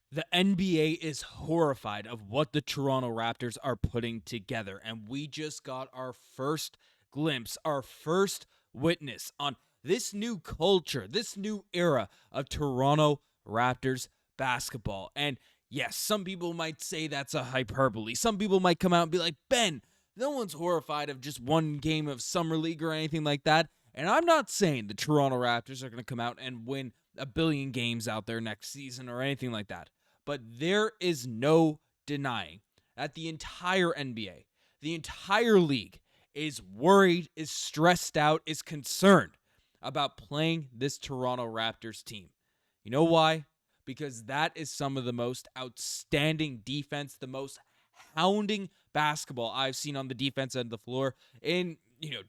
The NBA is horrified of what the Toronto Raptors are putting together, and we just got our first glimpse, our first witness on this new culture, this new era of Toronto Raptors basketball. And yes, some people might say that's a hyperbole. Some people might come out and be like, Ben, no one's horrified of just one game of Summer League or anything like that. And I'm not saying the Toronto Raptors are going to come out and win a billion games out there next season or anything like that. But there is no denying that the entire NBA, the entire league is worried, is stressed out, is concerned about playing this Toronto Raptors team. You know why? Because that is some of the most outstanding defense, the most hounding basketball I've seen on the defense end of the floor. And,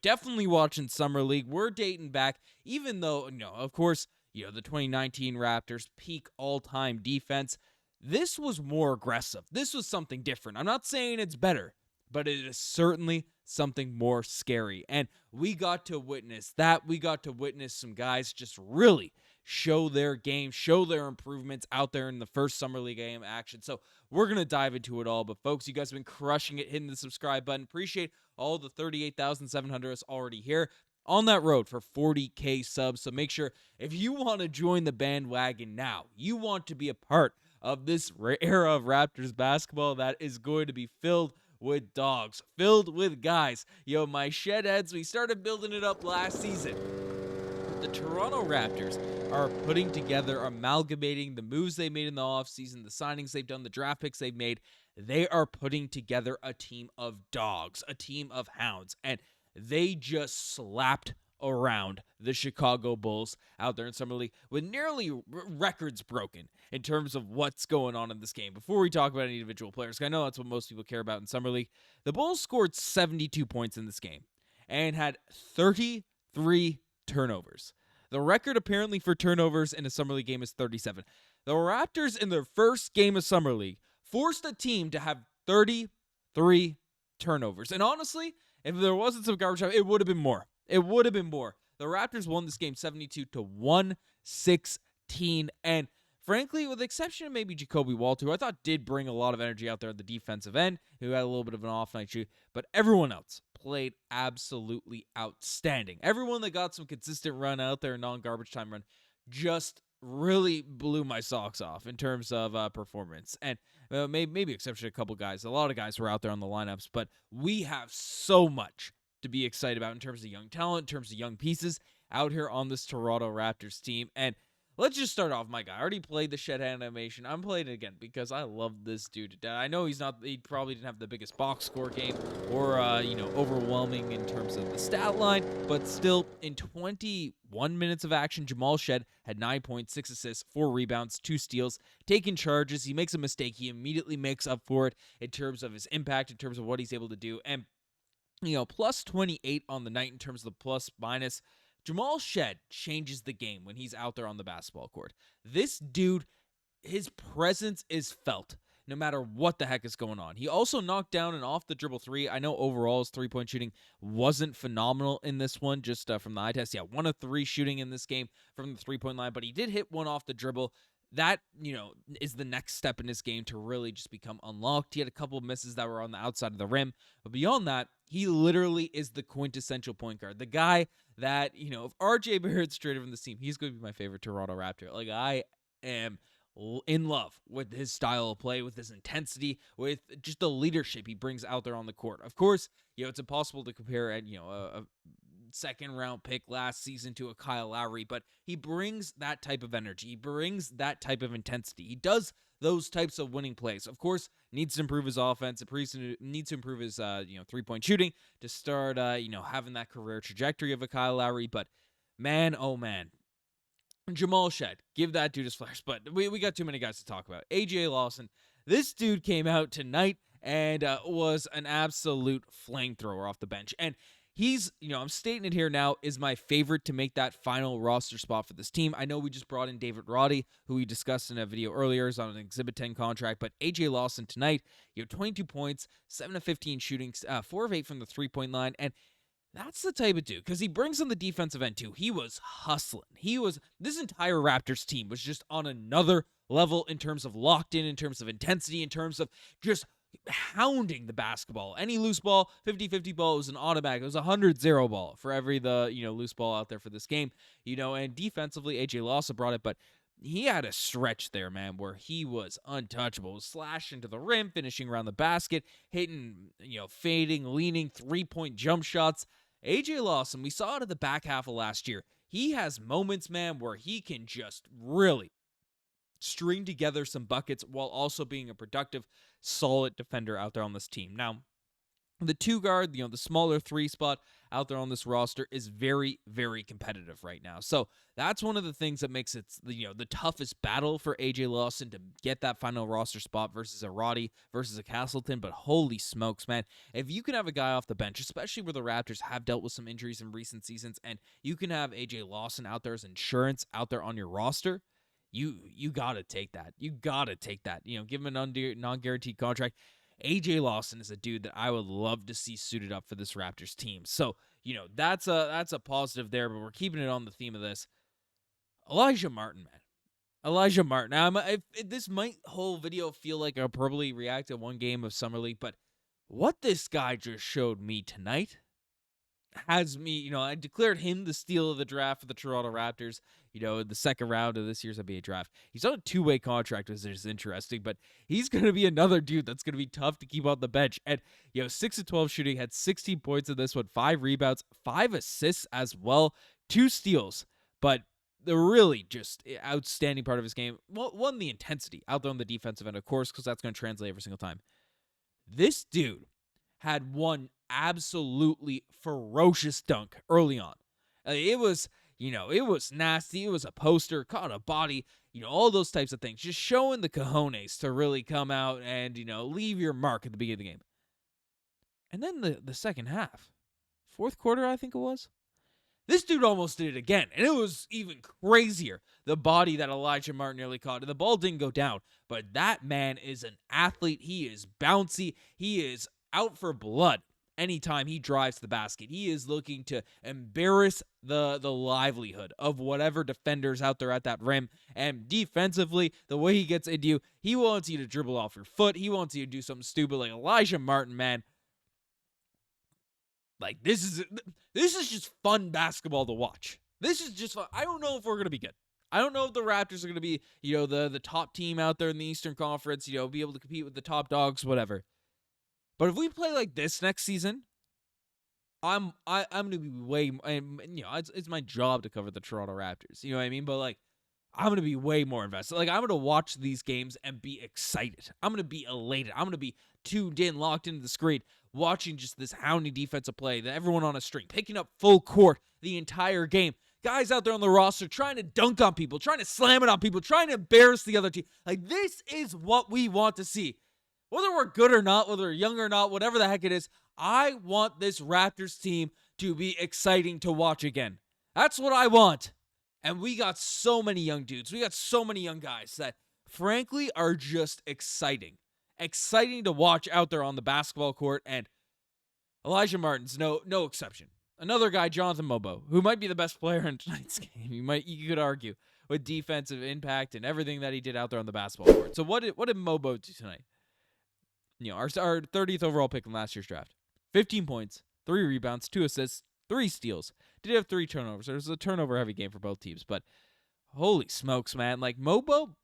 definitely watching Summer League. We're dating back, even though, of course, the 2019 Raptors peak all-time defense. This was more aggressive. This was something different. I'm not saying it's better, but it is certainly something more scary. And we got to witness that. We got to witness some guys just really show their game, show their improvements out there in the first Summer League game action. So we're going to dive into it all. But folks, you guys have been crushing it, hitting the subscribe button. Appreciate all the 38,700 us already here on that road for 40K subs. So make sure if you want to join the bandwagon now, you want to be a part of this era of Raptors basketball that is going to be filled with dogs, filled with guys. My shed heads, we started building it up last season. The Toronto Raptors are putting together, amalgamating the moves they made in the offseason, the signings they've done, the draft picks they've made. They are putting together a team of dogs, a team of hounds, and they just slapped around the Chicago Bulls out there in Summer League with nearly records broken in terms of what's going on in this game. Before we talk about any individual players, I know that's what most people care about in Summer League, the Bulls scored 72 points in this game and had 33 turnovers. The record apparently for turnovers in a Summer League game is 37. The Raptors in their first game of Summer League forced a team to have 33 turnovers. And honestly, if there wasn't some garbage time, it would have been more. It would have been more. The Raptors won this game 72-116. And frankly, with the exception of maybe Jakob Poeltl, who I thought did bring a lot of energy out there at the defensive end, who had a little bit of an off night shoot, but everyone else played absolutely outstanding. Everyone that got some consistent run out there, non-garbage time run, just really blew my socks off in terms of performance. And maybe exception to a couple guys. A lot of guys were out there on the lineups, but we have so much to be excited about in terms of young talent, in terms of young pieces out here on this Toronto Raptors team. And let's just start off, my guy. I already played the shed hand animation. I'm playing it again because I love this dude to death. I know he probably didn't have the biggest box score game or, overwhelming in terms of the stat line, but still in 21 minutes of action, Jamal Shead had 9 points, 6 assists, 4 rebounds, 2 steals, taking charges. He makes a mistake. He immediately makes up for it in terms of his impact, in terms of what he's able to do. And, plus 28 on the night in terms of the plus minus. Jamal Shead changes the game when he's out there on the basketball court. This dude, his presence is felt no matter what the heck is going on. He also knocked down an off the dribble three. I know overall his three-point shooting wasn't phenomenal in this one, just from the eye test. Yeah, 1 of 3 shooting in this game from the three-point line, but he did hit one off the dribble. That, is the next step in his game to really just become unlocked. He had a couple of misses that were on the outside of the rim. But beyond that, he literally is the quintessential point guard. The guy that, if RJ Barrett's traded from this team, he's going to be my favorite Toronto Raptor. Like, I am in love with his style of play, with his intensity, with just the leadership he brings out there on the court. Of course, it's impossible to compare a second-round pick last season to a Kyle Lowry, but he brings that type of energy. He brings that type of intensity. He does those types of winning plays. Of course, needs to improve his offense. Needs to improve his, three-point shooting to start, having that career trajectory of a Kyle Lowry. But man, oh man, Jamal Shead, give that dude his flowers. But we got too many guys to talk about. AJ Lawson, this dude came out tonight and was an absolute flamethrower off the bench. And he's, I'm stating it here now, is my favorite to make that final roster spot for this team. I know we just brought in David Roddy, who we discussed in a video earlier, is on an Exhibit 10 contract, but AJ Lawson tonight, 22 points, 7 of 15 shooting, 4 of 8 from the three-point line, and That's the type of dude, because he brings on the defensive end too. He was hustling. This entire Raptors team was just on another level in terms of locked in terms of intensity, in terms of just hounding the basketball. Any loose ball, 50-50 ball, it was an automatic. It was a 100-0 ball for every loose ball out there for this game. And defensively, AJ Lawson brought it, but he had a stretch there, man, where he was untouchable. Slashing to the rim, finishing around the basket, hitting, fading, leaning, three-point jump shots. AJ Lawson, we saw it at the back half of last year. He has moments, man, where he can just really string together some buckets while also being a productive, solid defender out there on this team. Now, the 2-guard, the smaller 3 spot out there on this roster is very, very competitive right now. So that's one of the things that makes it, the toughest battle for AJ Lawson to get that final roster spot versus a Roddy, versus a Castleton. But holy smokes, man. If you can have a guy off the bench, especially where the Raptors have dealt with some injuries in recent seasons, and you can have AJ Lawson out there as insurance out there on your roster, you got to take that. You got to take that. Give him a non-guaranteed contract. AJ Lawson is a dude that I would love to see suited up for this Raptors team. So, that's a positive there, but we're keeping it on the theme of this. Elijah Martin, man. Elijah Martin. Now, this whole video feel like I'll probably react to one game of Summer League, but what this guy just showed me tonight has me, I declared him the steal of the draft for the Toronto Raptors, in the second round of this year's NBA draft. He's on a 2-way contract, which is interesting, but he's going to be another dude that's going to be tough to keep on the bench. And, 6-12 shooting, had 16 points in this one, 5 rebounds, 5 assists as well, 2 steals. But the really just outstanding part of his game, one, the intensity out there on the defensive end, of course, because that's going to translate every single time. This dude had one absolutely ferocious dunk early on. It was nasty. It was a poster, caught a body, all those types of things. Just showing the cojones to really come out and, leave your mark at the beginning of the game. And then the second half, fourth quarter, I think it was, this dude almost did it again. And it was even crazier, the body that Elijah Martin nearly caught. And the ball didn't go down, but that man is an athlete. He is bouncy. He is out for blood. Anytime he drives the basket, he is looking to embarrass the livelihood of whatever defenders out there at that rim. And defensively, the way he gets into you, he wants you to dribble off your foot. He wants you to do something stupid like Elijah Martin, man. Like, this is just fun basketball to watch. This is just fun. I don't know if we're going to be good. I don't know if the Raptors are going to be, the top team out there in the Eastern Conference, be able to compete with the top dogs, whatever. But if we play like this next season, I'm going to be way, it's my job to cover the Toronto Raptors. You know what I mean? But like, I'm going to be way more invested. Like, I'm going to watch these games and be excited. I'm going to be elated. I'm going to be tuned in, locked into the screen, watching just this hounding defensive play, that everyone on a string, picking up full court the entire game. Guys out there on the roster trying to dunk on people, trying to slam it on people, trying to embarrass the other team. Like, this is what we want to see. Whether we're good or not, whether we're young or not, whatever the heck it is, I want this Raptors team to be exciting to watch again. That's what I want. And we got so many young dudes. We got so many young guys that, frankly, are just exciting. Exciting to watch out there on the basketball court. And Elijah Martin's no exception. Another guy, Jonathan Mogbo, who might be the best player in tonight's game. You could argue, with defensive impact and everything that he did out there on the basketball court. So what did Mogbo do tonight? Our 30th overall pick in last year's draft. 15 points, 3 rebounds, 2 assists, 3 steals. Did have 3 turnovers. There was a turnover-heavy game for both teams, but holy smokes, man. Like, Mogbo,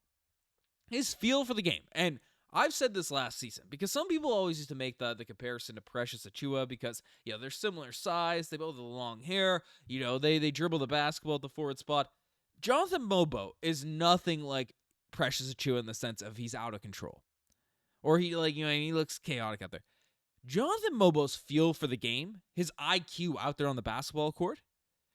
his feel for the game. And I've said this last season, because some people always used to make the comparison to Precious Achiuwa because, they're similar size. They both have long hair. They dribble the basketball at the forward spot. Jonathan Mogbo is nothing like Precious Achiuwa in the sense of he's out of control. Or he looks chaotic out there. Jonathan Mogbo's feel for the game, his IQ out there on the basketball court,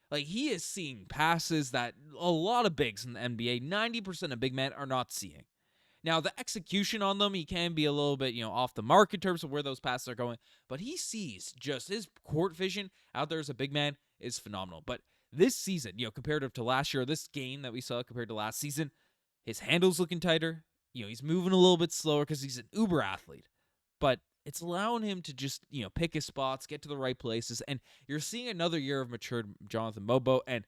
like, he is seeing passes that a lot of bigs in the NBA, 90% of big men, are not seeing. Now, the execution on them, he can be a little bit, off the mark in terms of where those passes are going, but he sees just his court vision out there as a big man is phenomenal. But this season, comparative to last year, this game that we saw compared to last season, his handle's looking tighter. He's moving a little bit slower because he's an uber athlete. But it's allowing him to just, pick his spots, get to the right places, and you're seeing another year of matured Jonathan Mogbo, and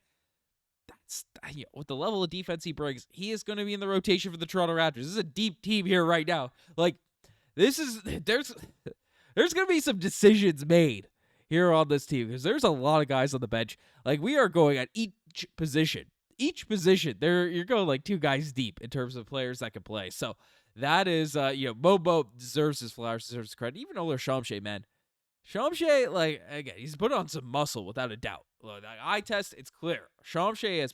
that's, with the level of defense he brings, he is going to be in the rotation for the Toronto Raptors. This is a deep team here right now. Like, there's going to be some decisions made here on this team because there's a lot of guys on the bench. Like, we are going at each position. You're going like 2 guys deep in terms of players that can play. So that is, Mogbo deserves his flowers, deserves his credit. Even Oler Shamshay, man. Shamshay, like, again, he's put on some muscle without a doubt. Look, that eye test, it's clear. Shamshay has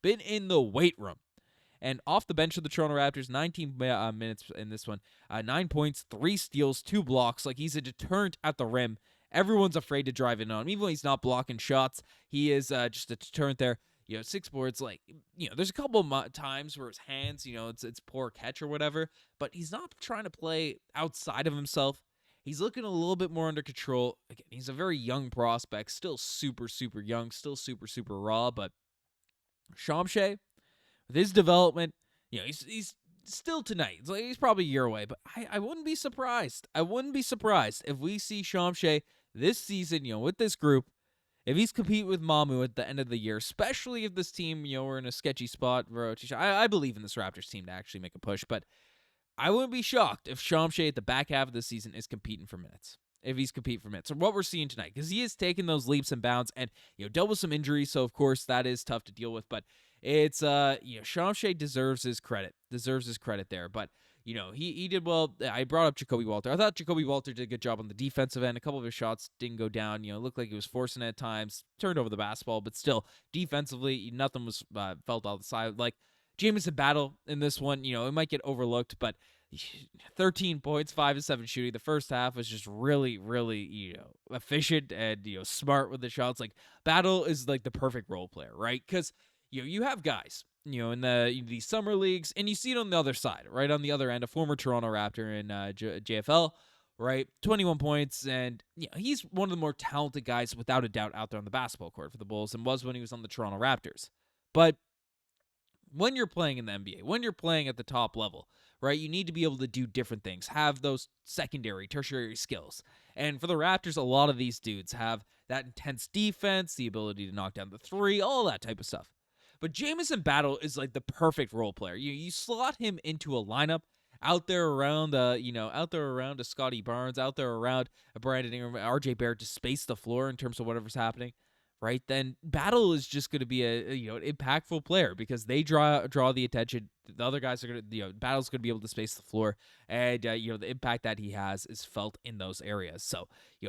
been in the weight room. And off the bench of the Toronto Raptors, 19 minutes in this one. 9 points, 3 steals, 2 blocks. Like, he's a deterrent at the rim. Everyone's afraid to drive in on him. Even when he's not blocking shots, he is just a deterrent there. 6 boards, like, there's a couple times where his hands, it's poor catch or whatever. But he's not trying to play outside of himself. He's looking a little bit more under control. Again, he's a very young prospect, still super, super young, still super, super raw. But Shamshay, with his development, he's still tonight. It's like he's probably a year away, but I wouldn't be surprised. I wouldn't be surprised if we see Shamshay this season, with this group, if he's competing with Mamu at the end of the year, especially if this team, we're in a sketchy spot. I believe in this Raptors team to actually make a push, but I wouldn't be shocked if Shamshay at the back half of the season is competing for minutes. If he's competing for minutes. Or what we're seeing tonight. Because he is taking those leaps and bounds and, dealt with some injuries. So, of course, that is tough to deal with. But it's, Shamshay deserves his credit. There. But, he did well. I brought up Jakob Poeltl. I thought Jakob Poeltl did a good job on the defensive end. A couple of his shots didn't go down. Looked like he was forcing it at times. Turned over the basketball. But still, defensively, nothing was felt out the side. Like, Jamison Battle in this one, it might get overlooked, but 13 points, 5 of 7 shooting. The first half was just really, really, efficient and, smart with the shots. Like, Battle is like the perfect role player, right? Because, you have guys, in the summer leagues, and you see it on the other side, right? On the other end, a former Toronto Raptor in JFL, right? 21 points, and he's one of the more talented guys, without a doubt, out there on the basketball court for the Bulls, and was when he was on the Toronto Raptors. But when you're playing in the NBA, when you're playing at the top level, right, you need to be able to do different things, have those secondary, tertiary skills. And for the Raptors, a lot of these dudes have that intense defense, the ability to knock down the three, all that type of stuff. But Jamison Battle is like the perfect role player. You slot him into a lineup out there around, a Scottie Barnes, out there around a Brandon Ingram, RJ Barrett to space the floor in terms of whatever's happening. Right, then Battle is just going to be an impactful player because they draw the attention. The other guys are going to, Battle's going to be able to space the floor, and the impact that he has is felt in those areas. So,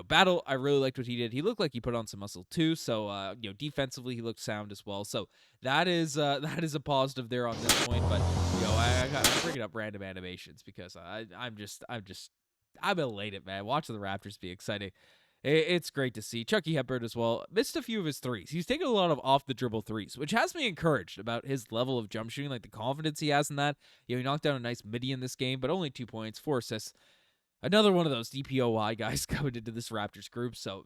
Battle, I really liked what he did. He looked like he put on some muscle too. So, defensively he looked sound as well. So that is a positive there on this point. But I'm bringing up random animations because I'm elated, man. Watching the Raptors be exciting. It's great to see. Chucky Hepburn as well missed a few of his threes. He's taken a lot of off-the-dribble threes, which has me encouraged about his level of jump shooting, like the confidence he has in that. He knocked down a nice midi in this game, but only 2 points, 4 assists. Another one of those DPOY guys coming into this Raptors group. So,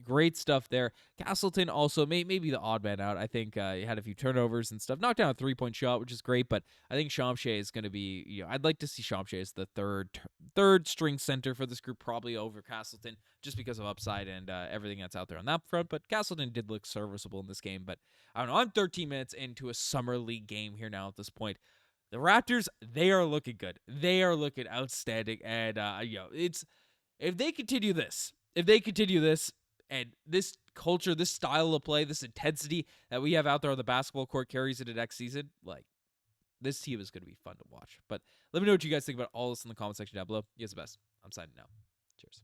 great stuff there. Castleton also maybe the odd man out. I think he had a few turnovers and stuff. Knocked down a 3-point shot, which is great. But I think Shamshay is going to be, I'd like to see Shamshay as the third string center for this group, probably over Castleton, just because of upside and everything that's out there on that front. But Castleton did look serviceable in this game. But I don't know. I'm 13 minutes into a summer league game here now at this point. The Raptors, they are looking good. They are looking outstanding. And, it's if they continue this, and this culture, this style of play, this intensity that we have out there on the basketball court carries into next season, like, this team is going to be fun to watch. But let me know what you guys think about all this in the comment section down below. You guys are the best. I'm signing out. Cheers.